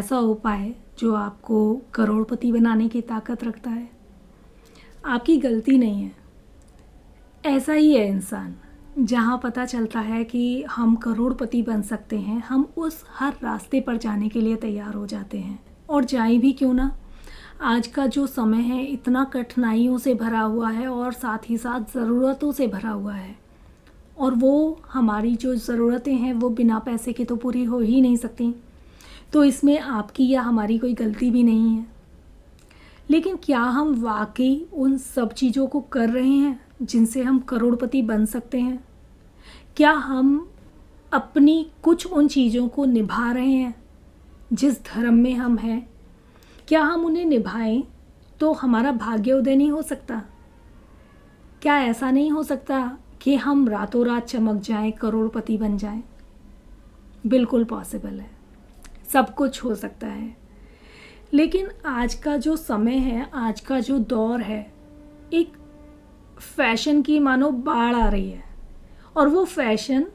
ऐसा उपाय जो आपको करोड़पति बनाने की ताकत रखता है। आपकी गलती नहीं है, ऐसा ही है इंसान। जहाँ पता चलता है कि हम करोड़पति बन सकते हैं, हम उस हर रास्ते पर जाने के लिए तैयार हो जाते हैं। और जाए भी क्यों ना, आज का जो समय है इतना कठिनाइयों से भरा हुआ है और साथ ही साथ ज़रूरतों से भरा हुआ है। और वो हमारी जो ज़रूरतें हैं वो बिना पैसे के तो पूरी हो ही नहीं सकती। तो इसमें आपकी या हमारी कोई गलती भी नहीं है। लेकिन क्या हम वाकई उन सब चीज़ों को कर रहे हैं जिनसे हम करोड़पति बन सकते हैं? क्या हम अपनी कुछ उन चीज़ों को निभा रहे हैं जिस धर्म में हम हैं? क्या हम उन्हें निभाएं तो हमारा भाग्य उदय नहीं हो सकता? क्या ऐसा नहीं हो सकता कि हम रातों रात चमक जाएं, करोड़पति बन जाएं? बिल्कुल पॉसिबल है, सब कुछ हो सकता है। लेकिन आज का जो समय है, आज का जो दौर है, एक फैशन की मानो बाढ़ आ रही है। और वो फैशन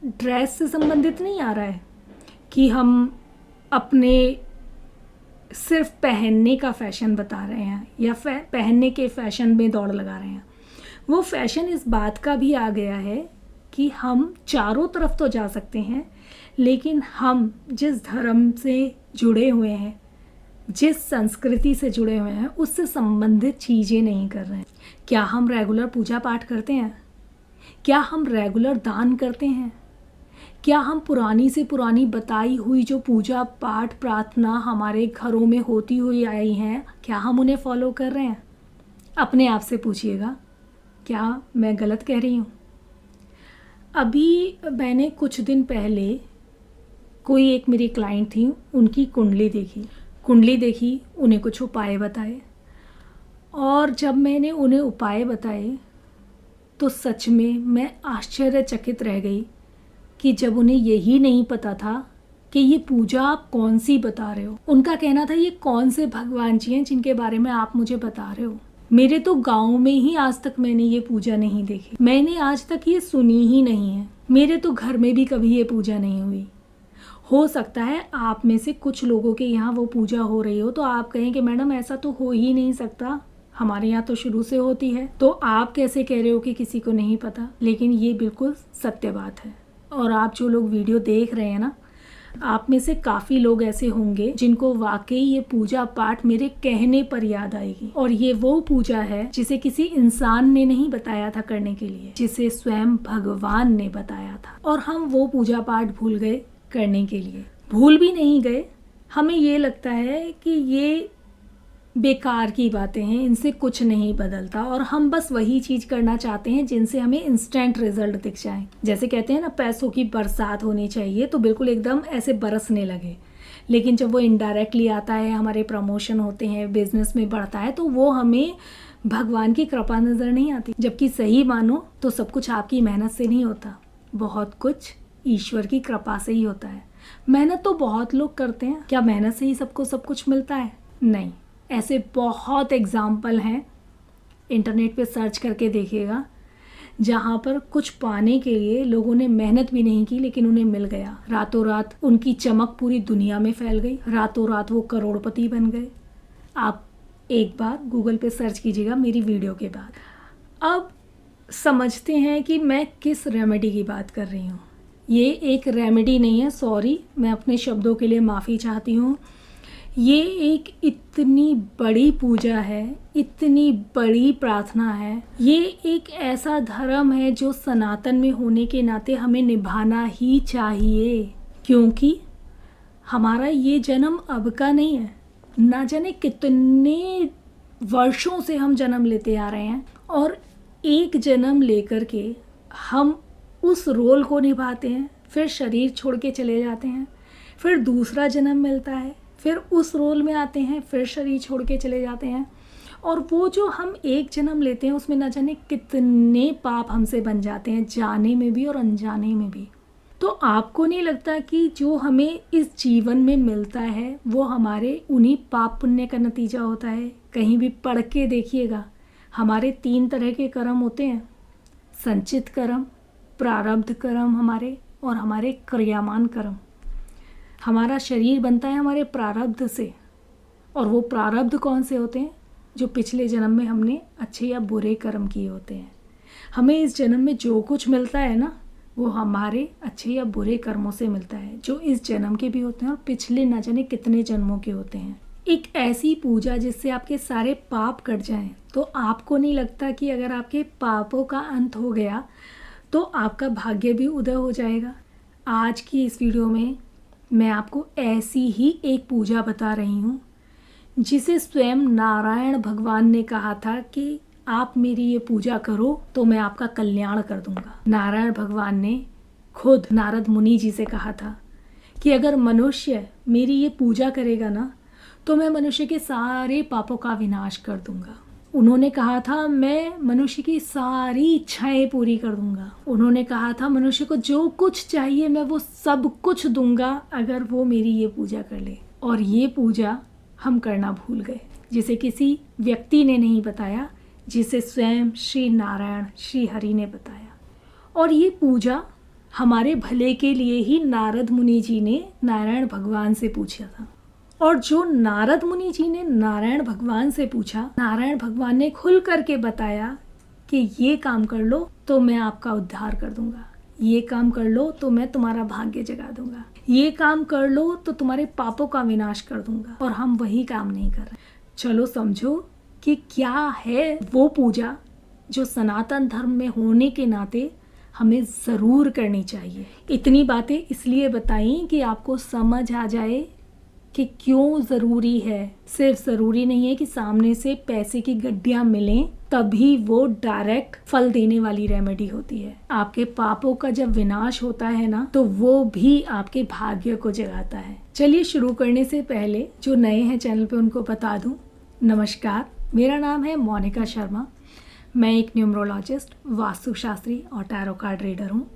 ड्रेस से संबंधित नहीं आ रहा है कि हम अपने सिर्फ पहनने का फैशन बता रहे हैं या पहनने के फैशन में दौड़ लगा रहे हैं। वो फैशन इस बात का भी आ गया है कि हम चारों तरफ तो जा सकते हैं, लेकिन हम जिस धर्म से जुड़े हुए हैं, जिस संस्कृति से जुड़े हुए हैं, उससे संबंधित चीज़ें नहीं कर रहे हैं। क्या हम रेगुलर पूजा पाठ करते हैं? क्या हम रेगुलर दान करते हैं? क्या हम पुरानी से पुरानी बताई हुई जो पूजा पाठ प्रार्थना हमारे घरों में होती हुई आई हैं, क्या हम उन्हें फॉलो कर रहे हैं? अपने आप से पूछिएगा, क्या मैं गलत कह रही हूँ? अभी मैंने कुछ दिन पहले कोई एक मेरी क्लाइंट थी, उनकी कुंडली देखी, उन्हें कुछ उपाय बताए। और जब मैंने उन्हें उपाय बताए तो सच में मैं आश्चर्यचकित रह गई कि जब उन्हें यही नहीं पता था कि ये पूजा आप कौन सी बता रहे हो। उनका कहना था, ये कौन से भगवान जी हैं जिनके बारे में आप मुझे बता रहे हो? मेरे तो गांव में ही आज तक मैंने ये पूजा नहीं देखी, मैंने आज तक ये सुनी ही नहीं है, मेरे तो घर में भी कभी ये पूजा नहीं हुई। हो सकता है आप में से कुछ लोगों के यहाँ वो पूजा हो रही हो तो आप कहें कि मैडम ऐसा तो हो ही नहीं सकता, हमारे यहाँ तो शुरू से होती है, तो आप कैसे कह रहे हो कि किसी को नहीं पता? लेकिन ये बिल्कुल सत्य बात है। और आप जो लोग वीडियो देख रहे हैं ना, आप में से काफ़ी लोग ऐसे होंगे जिनको वाकई ये पूजा पाठ मेरे कहने पर याद आएगी। और ये वो पूजा है जिसे किसी इंसान ने नहीं बताया था करने के लिए, जिसे स्वयं भगवान ने बताया था। और हम वो पूजा पाठ भूल गए करने के लिए। भूल भी नहीं गए, हमें ये लगता है कि ये बेकार की बातें हैं, इनसे कुछ नहीं बदलता, और हम बस वही चीज़ करना चाहते हैं जिनसे हमें इंस्टेंट रिजल्ट दिख जाए। जैसे कहते हैं ना, पैसों की बरसात होनी चाहिए, तो बिल्कुल एकदम ऐसे बरसने लगे। लेकिन जब वो इनडायरेक्टली आता है, हमारे प्रमोशन होते हैं, बिजनेस में बढ़ता है, तो वो हमें भगवान की कृपा नज़र नहीं आती। जबकि सही मानो तो सब कुछ आपकी मेहनत से नहीं होता, बहुत कुछ ईश्वर की कृपा से ही होता है। मेहनत तो बहुत लोग करते हैं, क्या मेहनत से ही सबको सब कुछ मिलता है? नहीं, ऐसे बहुत एग्जाम्पल हैं, इंटरनेट पे सर्च करके देखिएगा, जहाँ पर कुछ पाने के लिए लोगों ने मेहनत भी नहीं की लेकिन उन्हें मिल गया। रातों रात उनकी चमक पूरी दुनिया में फैल गई, रातों रात वो करोड़पति बन गए। आप एक बार गूगल पे सर्च कीजिएगा मेरी वीडियो के बाद। अब समझते हैं कि मैं किस रेमेडी की बात कर रही हूँ। ये एक रेमेडी नहीं है, सॉरी, मैं अपने शब्दों के लिए माफ़ी चाहती हूँ। ये एक इतनी बड़ी पूजा है, इतनी बड़ी प्रार्थना है, ये एक ऐसा धर्म है जो सनातन में होने के नाते हमें निभाना ही चाहिए, क्योंकि हमारा ये जन्म अब का नहीं है, ना जाने कितने वर्षों से हम जन्म लेते आ रहे हैं, और एक जन्म लेकर के हम उस रोल को निभाते हैं, फिर शरीर छोड़ के चले जाते हैं, फिर दूसरा जन्म मिलता है, फिर उस रोल में आते हैं, फिर शरीर छोड़ के चले जाते हैं। और वो जो हम एक जन्म लेते हैं उसमें ना जाने कितने पाप हमसे बन जाते हैं, जाने में भी और अनजाने में भी। तो आपको नहीं लगता कि जो हमें इस जीवन में मिलता है वो हमारे उन्हीं पाप पुण्य का नतीजा होता है? कहीं भी पढ़ के देखिएगा, हमारे 3 तरह के कर्म होते हैं, संचित कर्म, प्रारब्ध कर्म हमारे, और हमारे क्रियामान कर्म। हमारा शरीर बनता है हमारे प्रारब्ध से, और वो प्रारब्ध कौन से होते हैं? जो पिछले जन्म में हमने अच्छे या बुरे कर्म किए होते हैं। हमें इस जन्म में जो कुछ मिलता है ना, वो हमारे अच्छे या बुरे कर्मों से मिलता है, जो इस जन्म के भी होते हैं और पिछले न जाने कितने जन्मों के होते हैं। एक ऐसी पूजा जिससे आपके सारे पाप कट जाएं, तो आपको नहीं लगता कि अगर आपके पापों का अंत हो गया तो आपका भाग्य भी उदय हो जाएगा? आज की इस वीडियो में मैं आपको ऐसी ही एक पूजा बता रही हूँ जिसे स्वयं नारायण भगवान ने कहा था कि आप मेरी ये पूजा करो तो मैं आपका कल्याण कर दूंगा। नारायण भगवान ने खुद नारद मुनि जी से कहा था कि अगर मनुष्य मेरी ये पूजा करेगा ना, तो मैं मनुष्य के सारे पापों का विनाश कर दूंगा। उन्होंने कहा था मैं मनुष्य की सारी इच्छाएं पूरी कर दूंगा। उन्होंने कहा था मनुष्य को जो कुछ चाहिए मैं वो सब कुछ दूंगा अगर वो मेरी ये पूजा कर ले। और ये पूजा हम करना भूल गए, जिसे किसी व्यक्ति ने नहीं बताया, जिसे स्वयं श्री नारायण श्री हरि ने बताया। और ये पूजा हमारे भले के लिए ही नारद मुनि जी ने नारायण भगवान से पूछा था। और जो नारद मुनि जी ने नारायण भगवान से पूछा, नारायण भगवान ने खुल करके बताया कि ये काम कर लो तो मैं आपका उद्धार कर दूंगा, ये काम कर लो तो मैं तुम्हारा भाग्य जगा दूंगा, ये काम कर लो तो तुम्हारे पापों का विनाश कर दूंगा। और हम वही काम नहीं कर रहे। चलो समझो कि क्या है वो पूजा जो सनातन धर्म में होने के नाते हमें ज़रूर करनी चाहिए। इतनी बातें इसलिए बताई कि आपको समझ आ जाए कि क्यों ज़रूरी है। सिर्फ ज़रूरी नहीं है कि सामने से पैसे की गड्डियाँ मिलें तभी वो डायरेक्ट फल देने वाली रेमेडी होती है। आपके पापों का जब विनाश होता है ना, तो वो भी आपके भाग्य को जगाता है। चलिए शुरू करने से पहले जो नए हैं चैनल पे उनको बता दूं, नमस्कार, मेरा नाम है मोनिका शर्मा। मैं एक न्यूमरोलॉजिस्ट, वास्तुशास्त्री और टैरो कार्ड रीडर हूँ।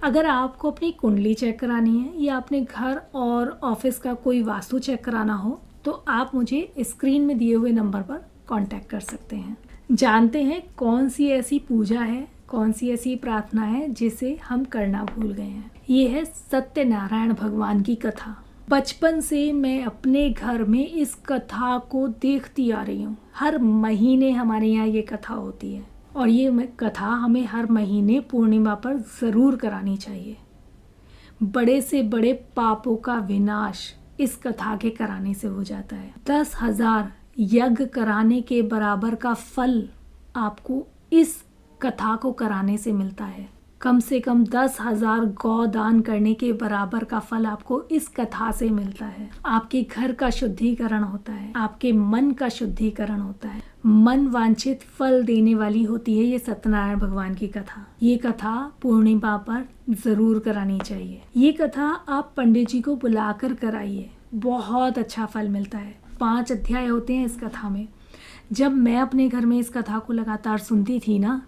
अगर आपको अपनी कुंडली चेक करानी है या अपने घर और ऑफिस का कोई वास्तु चेक कराना हो, तो आप मुझे स्क्रीन में दिए हुए नंबर पर कांटेक्ट कर सकते हैं। जानते हैं कौन सी ऐसी पूजा है, कौन सी ऐसी प्रार्थना है जिसे हम करना भूल गए हैं। ये है सत्यनारायण भगवान की कथा। बचपन से मैं अपने घर में इस कथा को देखती आ रही हूँ। हर महीने हमारे यहाँ ये कथा होती है और ये कथा हमें हर महीने पूर्णिमा पर ज़रूर करानी चाहिए। बड़े से बड़े पापों का विनाश इस कथा के कराने से हो जाता है। 10,000 यज्ञ कराने के बराबर का फल आपको इस कथा को कराने से मिलता है। कम से कम 10,000 गौ दान करने के बराबर का फल आपको इस कथा से मिलता है। आपके घर का शुद्धिकरण होता है, आपके मन का शुद्धिकरण होता है, मन वांछित फल देने वाली होती है ये सत्यनारायण भगवान की कथा। ये कथा पूर्णिमा पर जरूर करानी चाहिए। ये कथा आप पंडित जी को बुलाकर कराइए, बहुत अच्छा फल मिलता है। 5 अध्याय होते हैं इस कथा में। जब मैं अपने घर में इस कथा को लगातार सुनती थी ना,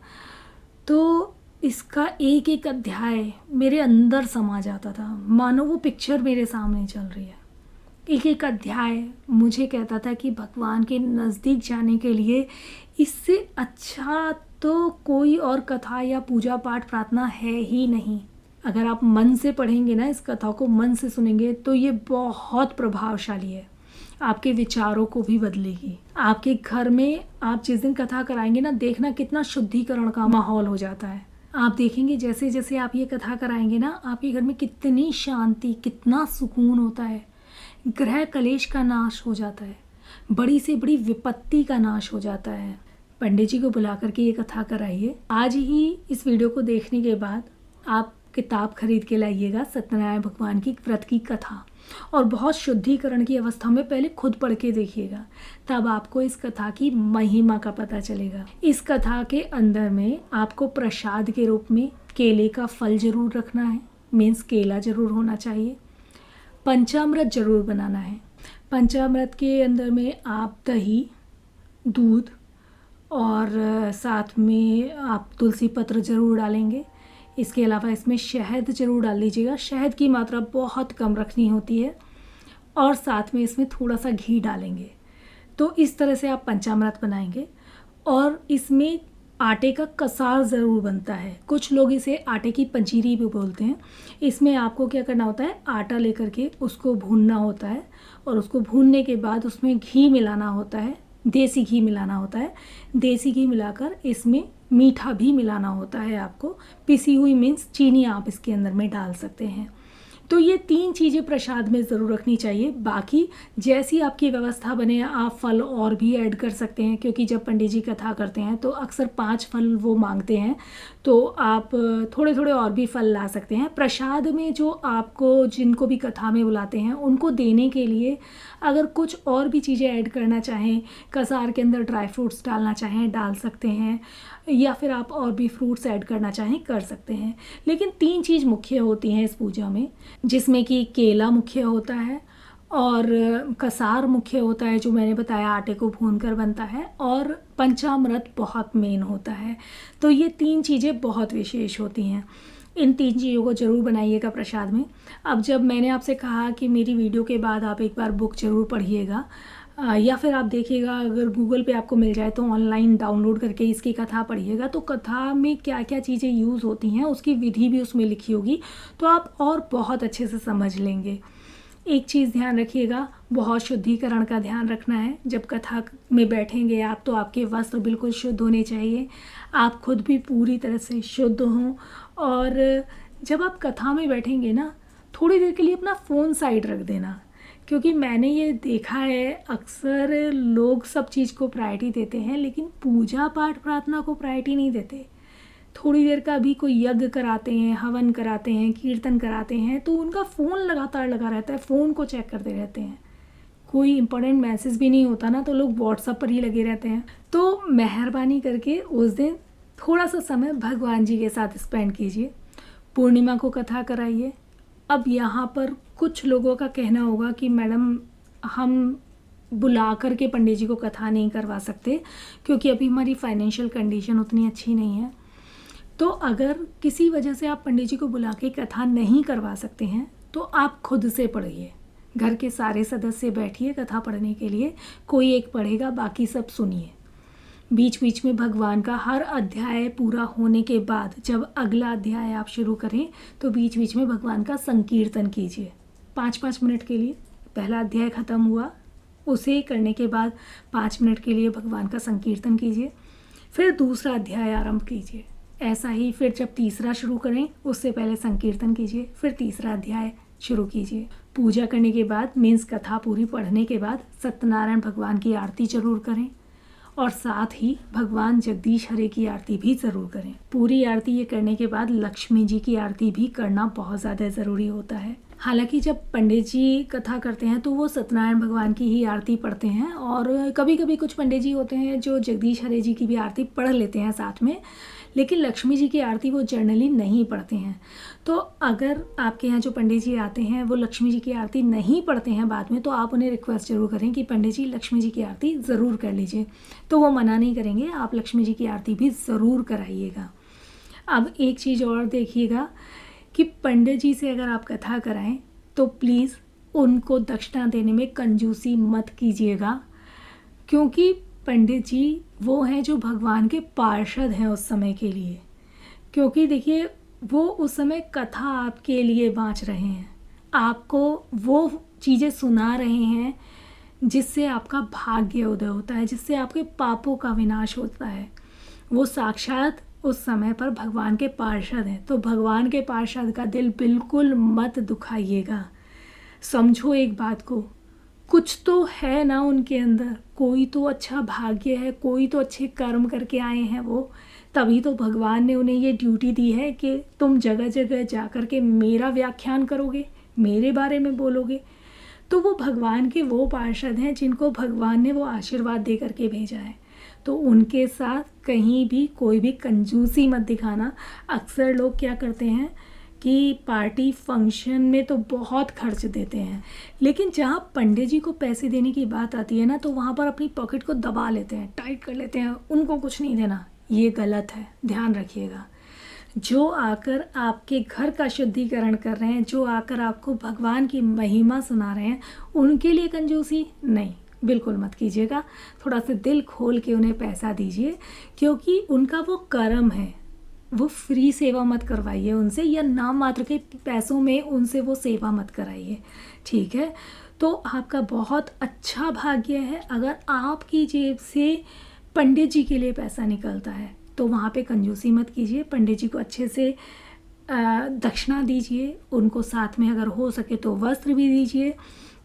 तो इसका एक एक अध्याय मेरे अंदर समा जाता था, मानो वो पिक्चर मेरे सामने चल रही है। एक एक अध्याय मुझे कहता था कि भगवान के नज़दीक जाने के लिए इससे अच्छा तो कोई और कथा या पूजा पाठ प्रार्थना है ही नहीं। अगर आप मन से पढ़ेंगे ना, इस कथा को मन से सुनेंगे, तो ये बहुत प्रभावशाली है। आपके विचारों को भी बदलेगी। आपके घर में आप जिस दिन कथा कराएंगे ना, देखना कितना शुद्धिकरण का माहौल हो जाता है। आप देखेंगे जैसे जैसे आप ये कथा कराएंगे ना, आपके घर में कितनी शांति, कितना सुकून होता है। ग्रह कलेश का नाश हो जाता है, बड़ी से बड़ी विपत्ति का नाश हो जाता है। पंडित जी को बुला करके ये कथा कराइए। आज ही इस वीडियो को देखने के बाद आप किताब खरीद के लाइएगा, सत्यनारायण भगवान की व्रत की कथा, और बहुत शुद्धिकरण की अवस्था में पहले खुद पढ़ के देखिएगा, तब आपको इस कथा की महिमा का पता चलेगा। इस कथा के अंदर में आपको प्रसाद के रूप में केले का फल जरूर रखना है, मीन्स केला जरूर होना चाहिए। पंचामृत जरूर बनाना है। पंचामृत के अंदर में आप दही, दूध और साथ में आप तुलसी पत्र जरूर डालेंगे। इसके अलावा इसमें शहद जरूर डाल लीजिएगा। शहद की मात्रा बहुत कम रखनी होती है, और साथ में इसमें थोड़ा सा घी डालेंगे। तो इस तरह से आप पंचामृत बनाएंगे, और इसमें आटे का कसार ज़रूर बनता है। कुछ लोग इसे आटे की पंजीरी भी बोलते हैं। इसमें आपको क्या करना होता है, आटा लेकर के उसको भूनना होता है और उसको भूनने के बाद उसमें घी मिलाना होता है, देसी घी मिलाना होता है। देसी घी मिलाकर इसमें मीठा भी मिलाना होता है आपको। पिसी हुई मीन्स चीनी आप इसके अंदर में डाल सकते हैं। तो ये 3 चीज़ें प्रसाद में ज़रूर रखनी चाहिए। बाकी जैसी आपकी व्यवस्था बने आप फल और भी ऐड कर सकते हैं, क्योंकि जब पंडित जी कथा करते हैं तो अक्सर 5 फल वो मांगते हैं, तो आप थोड़े थोड़े और भी फल ला सकते हैं। प्रसाद में जो आपको जिनको भी कथा में बुलाते हैं उनको देने के लिए अगर कुछ और भी चीज़ें ऐड करना चाहें, कसार के अंदर ड्राई फ्रूट्स डालना चाहें डाल सकते हैं, या फिर आप और भी फ्रूट्स ऐड करना चाहें कर सकते हैं। लेकिन 3 चीज़ मुख्य होती हैं इस पूजा में, जिसमें कि केला मुख्य होता है और कसार मुख्य होता है जो मैंने बताया आटे को भूनकर बनता है, और पंचामृत बहुत मेन होता है। तो ये 3 चीज़ें बहुत विशेष होती हैं। इन 3 चीज़ों को ज़रूर बनाइएगा प्रसाद में। अब जब मैंने आपसे कहा कि मेरी वीडियो के बाद आप एक बार बुक ज़रूर पढ़िएगा, या फिर आप देखिएगा अगर गूगल पे आपको मिल जाए तो ऑनलाइन डाउनलोड करके इसकी कथा पढ़िएगा, तो कथा में क्या क्या चीज़ें यूज़ होती हैं उसकी विधि भी उसमें लिखी होगी, तो आप और बहुत अच्छे से समझ लेंगे। एक चीज़ ध्यान रखिएगा, बहुत शुद्धिकरण का ध्यान रखना है। जब कथा में बैठेंगे आप तो आपके वस्त्र बिल्कुल शुद्ध होने चाहिए, आप खुद भी पूरी तरह से शुद्ध हों। और जब आप कथा में बैठेंगे ना, थोड़ी देर के लिए अपना फ़ोन साइड रख देना, क्योंकि मैंने ये देखा है अक्सर लोग सब चीज़ को प्रायोरिटी देते हैं लेकिन पूजा पाठ प्रार्थना को प्रायोरिटी नहीं देते। थोड़ी देर का भी कोई यज्ञ कराते हैं, हवन कराते हैं, कीर्तन कराते हैं, तो उनका फ़ोन लगातार लगा रहता है, फ़ोन को चेक करते रहते हैं। कोई इंपॉर्टेंट मैसेज भी नहीं होता ना, तो लोग व्हाट्सएप पर ही लगे रहते हैं। तो मेहरबानी करके उस दिन थोड़ा सा समय भगवान जी के साथ स्पेंड कीजिए। पूर्णिमा को कथा कराइए। अब यहाँ पर कुछ लोगों का कहना होगा कि मैडम हम बुला कर के पंडित जी को कथा नहीं करवा सकते क्योंकि अभी हमारी फाइनेंशियल कंडीशन उतनी अच्छी नहीं है। तो अगर किसी वजह से आप पंडित जी को बुला के कथा नहीं करवा सकते हैं तो आप खुद से पढ़िए। घर के सारे सदस्य बैठिए कथा पढ़ने के लिए, कोई एक पढ़ेगा, बाकी सब सुनिए। बीच बीच में भगवान का हर अध्याय पूरा होने के बाद जब अगला अध्याय आप शुरू करें तो बीच बीच में भगवान का संकीर्तन कीजिए 5-5 मिनट के लिए। पहला अध्याय ख़त्म हुआ, उसे करने के बाद 5 मिनट के लिए भगवान का संकीर्तन कीजिए, फिर दूसरा अध्याय आरंभ कीजिए। ऐसा ही फिर जब तीसरा शुरू करें उससे पहले संकीर्तन कीजिए, फिर तीसरा अध्याय शुरू कीजिए। पूजा करने के बाद मीन्स कथा पूरी पढ़ने के बाद सत्यनारायण भगवान की आरती जरूर करें और साथ ही भगवान जगदीश हरे की आरती भी ज़रूर करें। पूरी आरती ये करने के बाद लक्ष्मी जी की आरती भी करना बहुत ज़्यादा ज़रूरी होता है। हालांकि जब पंडित जी कथा करते हैं तो वो सत्यनारायण भगवान की ही आरती पढ़ते हैं, और कभी कभी कुछ पंडित जी होते हैं जो जगदीश हरे जी की भी आरती पढ़ लेते हैं साथ में, लेकिन लक्ष्मी जी की आरती वो जनरली नहीं पढ़ते हैं। तो अगर आपके यहाँ जो पंडित जी आते हैं वो लक्ष्मी जी की आरती नहीं पढ़ते हैं बाद में, तो आप उन्हें रिक्वेस्ट जरूर करें कि पंडित जी लक्ष्मी जी की आरती ज़रूर कर लीजिए, तो वो मना नहीं करेंगे, आप लक्ष्मी जी की आरती भी ज़रूर कराइएगा। अब एक चीज़ और देखिएगा कि पंडित जी से अगर आप कथा कराएं तो प्लीज़ उनको दक्षिणा देने में कंजूसी मत कीजिएगा, क्योंकि पंडित जी वो हैं जो भगवान के पार्षद हैं उस समय के लिए। क्योंकि देखिए वो उस समय कथा आपके लिए बाँच रहे हैं, आपको वो चीज़ें सुना रहे हैं जिससे आपका भाग्य उदय होता है, जिससे आपके पापों का विनाश होता है। वो साक्षात उस समय पर भगवान के पार्षद हैं, तो भगवान के पार्षद का दिल बिल्कुल मत दुखाइएगा। समझो एक बात को, कुछ तो है ना उनके अंदर, कोई तो अच्छा भाग्य है, कोई तो अच्छे कर्म करके आए हैं वो, तभी तो भगवान ने उन्हें ये ड्यूटी दी है कि तुम जगह जगह जा कर के मेरा व्याख्यान करोगे, मेरे बारे में बोलोगे। तो वो भगवान के वो पार्षद हैं जिनको भगवान ने वो आशीर्वाद दे करके भेजा है, तो उनके साथ कहीं भी कोई भी कंजूसी मत दिखाना। अक्सर लोग क्या करते हैं कि पार्टी फंक्शन में तो बहुत खर्च देते हैं, लेकिन जहाँ पंडित जी को पैसे देने की बात आती है ना, तो वहाँ पर अपनी पॉकेट को दबा लेते हैं, टाइट कर लेते हैं, उनको कुछ नहीं देना। ये गलत है, ध्यान रखिएगा। जो आकर आपके घर का शुद्धिकरण कर रहे हैं, जो आकर आपको भगवान की महिमा सुना रहे हैं, उनके लिए कंजूसी नहीं, बिल्कुल मत कीजिएगा। थोड़ा सा दिल खोल के उन्हें पैसा दीजिए, क्योंकि उनका वो कर्म है। वो फ्री सेवा मत करवाइए उनसे, या नाम मात्र के पैसों में उनसे वो सेवा मत कराइए, ठीक है। तो आपका बहुत अच्छा भाग्य है। अगर आपकी जेब से पंडित जी के लिए पैसा निकलता है तो वहाँ पे कंजूसी मत कीजिए। पंडित जी को अच्छे से दक्षिणा दीजिए, उनको साथ में अगर हो सके तो वस्त्र भी दीजिए।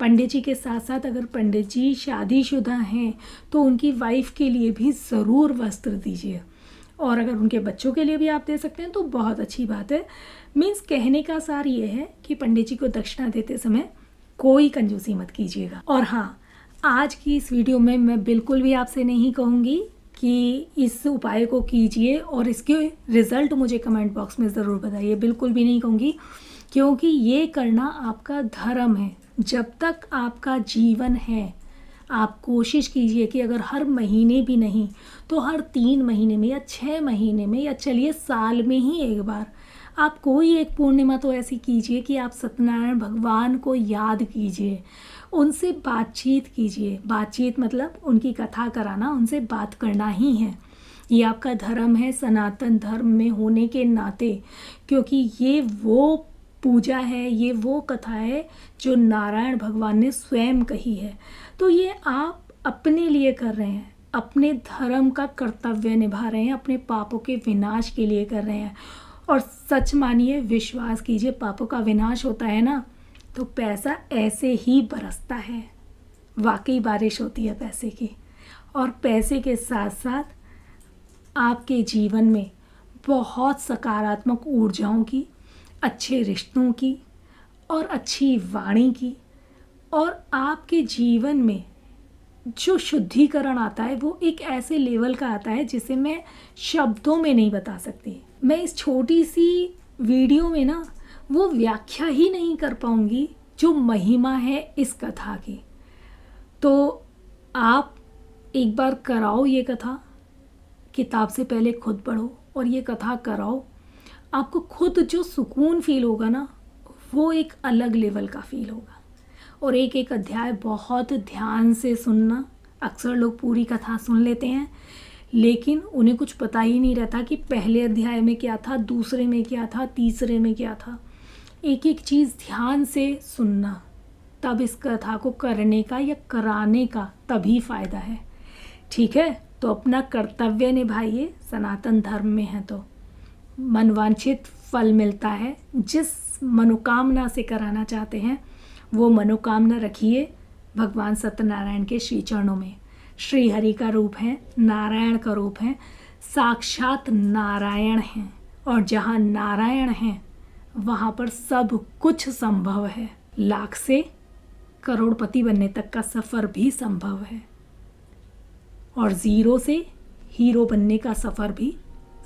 पंडित जी के साथ साथ अगर पंडित जी शादीशुदा हैं तो उनकी वाइफ के लिए भी ज़रूर वस्त्र दीजिए, और अगर उनके बच्चों के लिए भी आप दे सकते हैं तो बहुत अच्छी बात है। मीन्स कहने का सार ये है कि पंडित जी को दक्षिणा देते समय कोई कंजूसी मत कीजिएगा। और हाँ, आज की इस वीडियो में मैं बिल्कुल भी आपसे नहीं कहूँगी कि इस उपाय को कीजिए और इसके रिज़ल्ट मुझे कमेंट बॉक्स में ज़रूर बताइए, बिल्कुल भी नहीं कहूँगी, क्योंकि ये करना आपका धर्म है। जब तक आपका जीवन है आप कोशिश कीजिए कि अगर हर महीने भी नहीं तो हर 3 महीने में या 6 महीने में या चलिए साल में ही एक बार आप कोई एक पूर्णिमा तो ऐसी कीजिए कि आप सत्यनारायण भगवान को याद कीजिए, उनसे बातचीत कीजिए। बातचीत मतलब उनकी कथा कराना, उनसे बात करना ही है। ये आपका धर्म है सनातन धर्म में होने के नाते, क्योंकि ये वो पूजा है, ये वो कथा है जो नारायण भगवान ने स्वयं कही है। तो ये आप अपने लिए कर रहे हैं, अपने धर्म का कर्तव्य निभा रहे हैं, अपने पापों के विनाश के लिए कर रहे हैं। और सच मानिए, विश्वास कीजिए, पापों का विनाश होता है ना तो पैसा ऐसे ही बरसता है। वाकई बारिश होती है पैसे की। और पैसे के साथ साथ आपके जीवन में बहुत सकारात्मक ऊर्जाओं की, अच्छे रिश्तों की और अच्छी वाणी की, और आपके जीवन में जो शुद्धिकरण आता है वो एक ऐसे लेवल का आता है जिसे मैं शब्दों में नहीं बता सकती। मैं इस छोटी सी वीडियो में ना वो व्याख्या ही नहीं कर पाऊँगी जो महिमा है इस कथा की। तो आप एक बार कराओ ये कथा, किताब से पहले खुद पढ़ो और ये कथा कराओ। आपको खुद जो सुकून फील होगा ना वो एक अलग लेवल का फील होगा। और एक एक अध्याय बहुत ध्यान से सुनना। अक्सर लोग पूरी कथा सुन लेते हैं लेकिन उन्हें कुछ पता ही नहीं रहता कि पहले अध्याय में क्या था, दूसरे में क्या था, तीसरे में क्या था। एक एक चीज़ ध्यान से सुनना, तब इस कथा को करने का या कराने का तभी फ़ायदा है, ठीक है। तो अपना कर्तव्य निभाइए, सनातन धर्म में है तो मनवांछित फल मिलता है। जिस मनोकामना से कराना चाहते हैं वो मनोकामना रखिए भगवान सत्यनारायण के श्री चरणों में। श्री हरि का रूप है, नारायण का रूप है, साक्षात नारायण हैं, और जहाँ नारायण हैं वहाँ पर सब कुछ संभव है। लाख से करोड़पति बनने तक का सफ़र भी संभव है, और ज़ीरो से हीरो बनने का सफ़र भी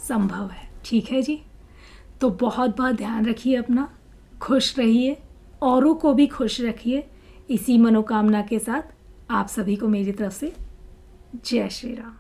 संभव है, ठीक है जी। तो बहुत बहुत ध्यान रखिए अपना, खुश रहिए, औरों को भी खुश रखिए। इसी मनोकामना के साथ आप सभी को मेरी तरफ से जय श्री राम।